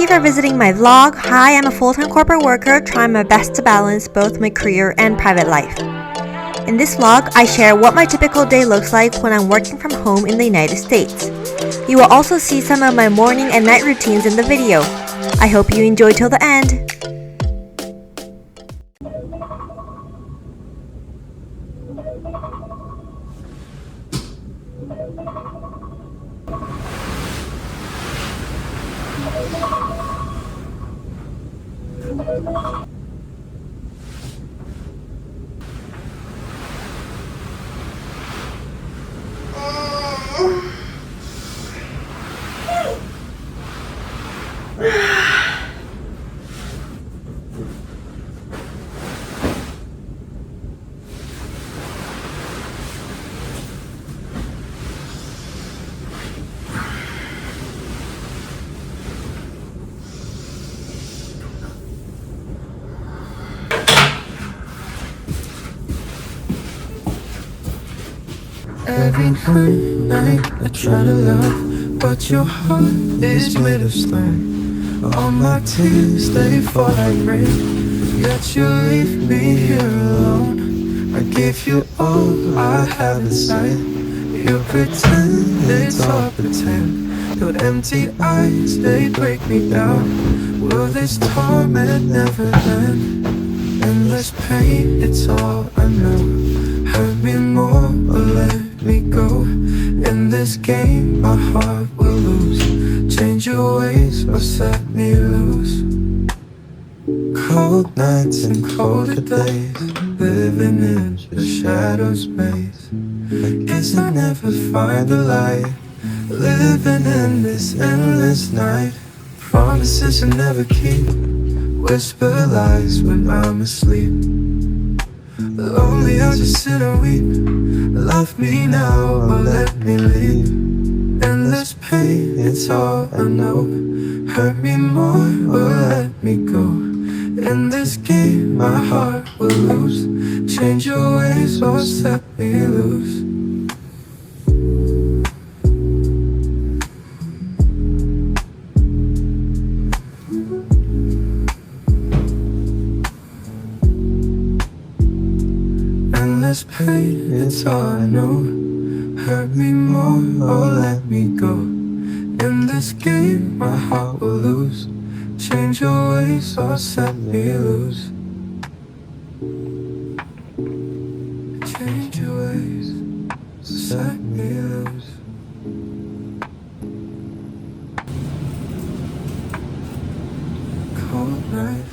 you for visiting my vlog. Hi, I'm a full-time corporate worker trying my best to balance both my career and private life. In this vlog, I share what my typical day looks like when I'm working from home in the United States. You will also see some of my morning and night routines in the video. I hope you enjoy till the end. Every night I try to love, but your heart is made of slime. All my tears, they fall like rain, yet you leave me here alone. I give you all I have inside. You pretend it's all pretend. Your empty eyes, they break me down. Will this torment never end? Endless pain, it's all I know. Hurt me more or let me go. In this game my heart will lose. Change your ways or set me loose. Cold nights and colder days, living in the shadows maze. I guess I never find the light, living in this endless night. Promises I never keep, whisper lies when I'm asleep. Lonely, I'll just sit and weep. Love me now or let me leave. Endless pain, it's all I know. Hurt me more or let me go. In this game, my heart will lose. Change your ways or set me loose. Endless pain, it's all I know. Hurt me more or let me go. In this game, my heart will lose. Change your ways or set me loose. Change your ways or set me loose. Cold nights.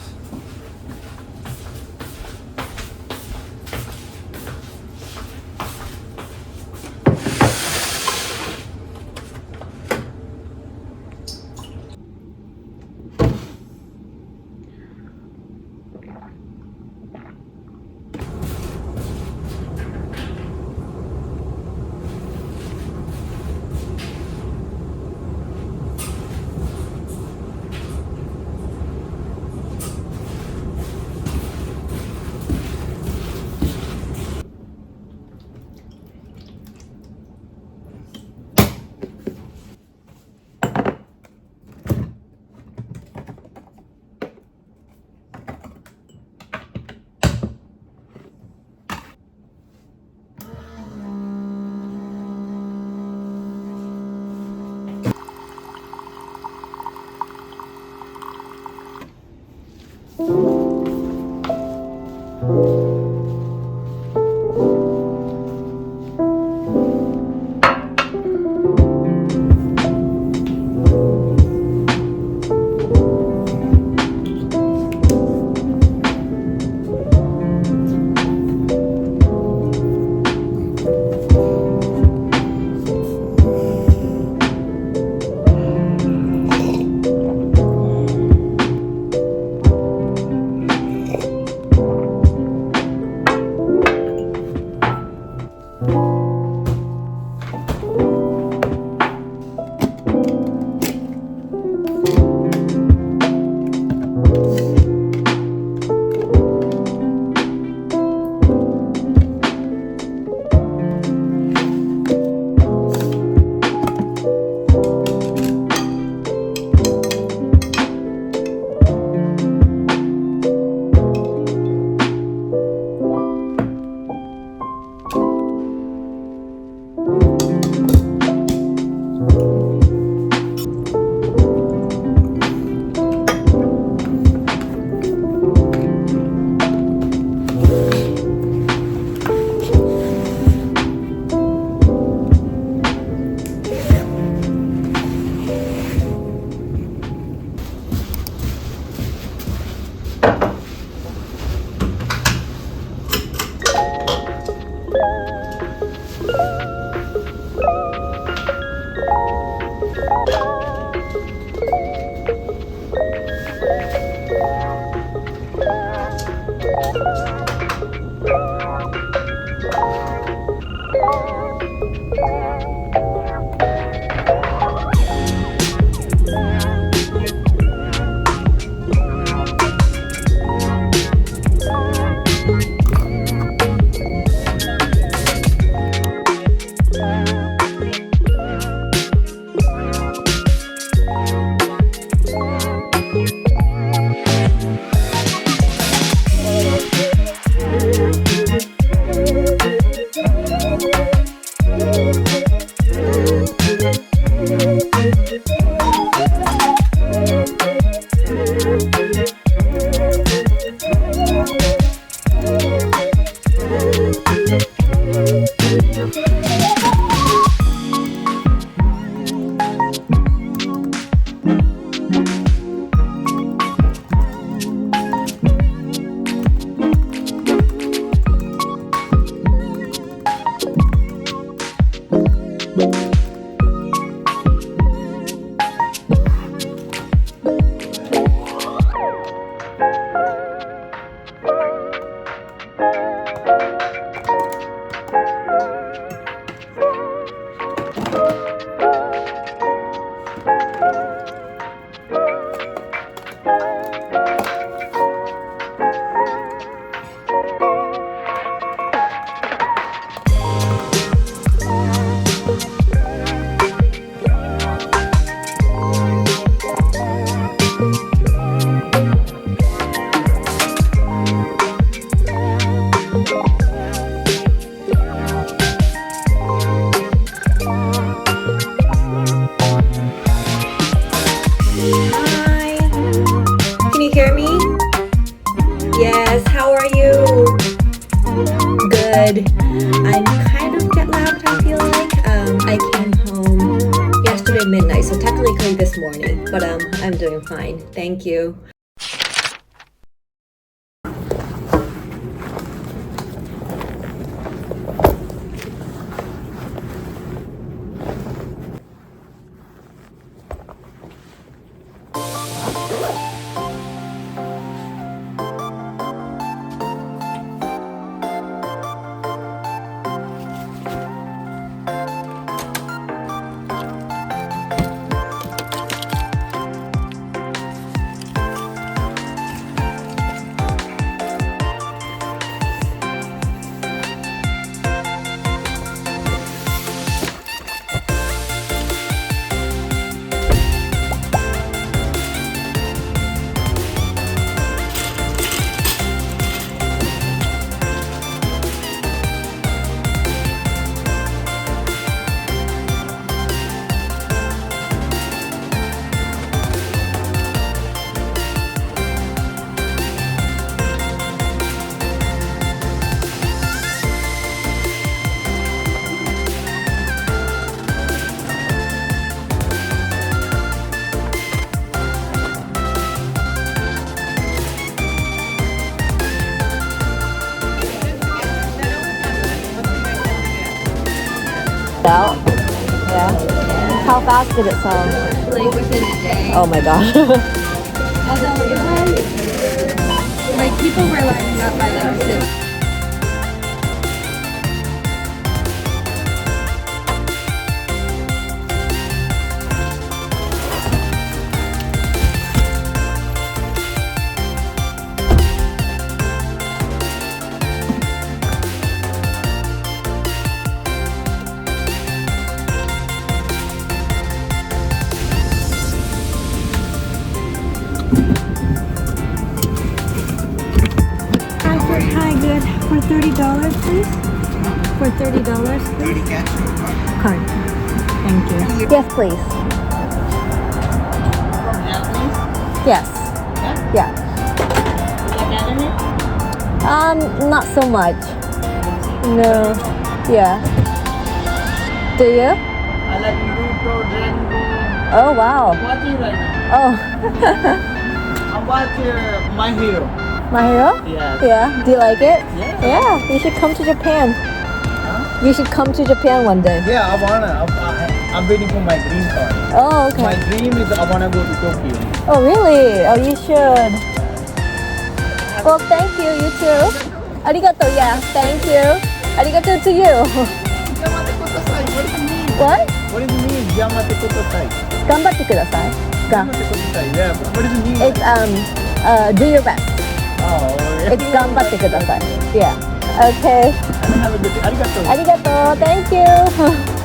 Hi. Can you hear me? Yes, how are you? Good. I'm kind of jet lagged, I feel like. I came home yesterday midnight, so technically this morning, but I'm doing fine. Thank you. Out. Yeah. How fast did it sell? Like within a day. Oh my gosh. Although it was like people were lining up by like 6. Hi, good. For $30, please. For $30, please. Card. Thank you. Yes, please. Yes. Yeah. Not so much. No. Yeah. Do you? I like Naruto, Dragon Ball. Oh wow. Watching right now. Oh. I'm watching My Hero. My Hero? Yes. Yeah. Do you like it? Yeah. Yeah. You should come to Japan. You should come to Japan one day. Yeah, I wanna. I'm waiting for my green card. Oh, My okay. dream is I wanna go to Tokyo. Oh, really? Oh, you should. Well, thank you. You too. Arigato. Yeah. Thank you. Arigato to you. Yamate Kotosai. What does it mean? What? What does it mean? Yamate Kotosai. Ganbatte kudasai. Yamate Kotosai. Yeah. What does it mean? It's do your best. Oh. Yeah. It's ganbatte kudasai. Yeah. Okay. And have a good day. Arigato. Arigato. Thank you.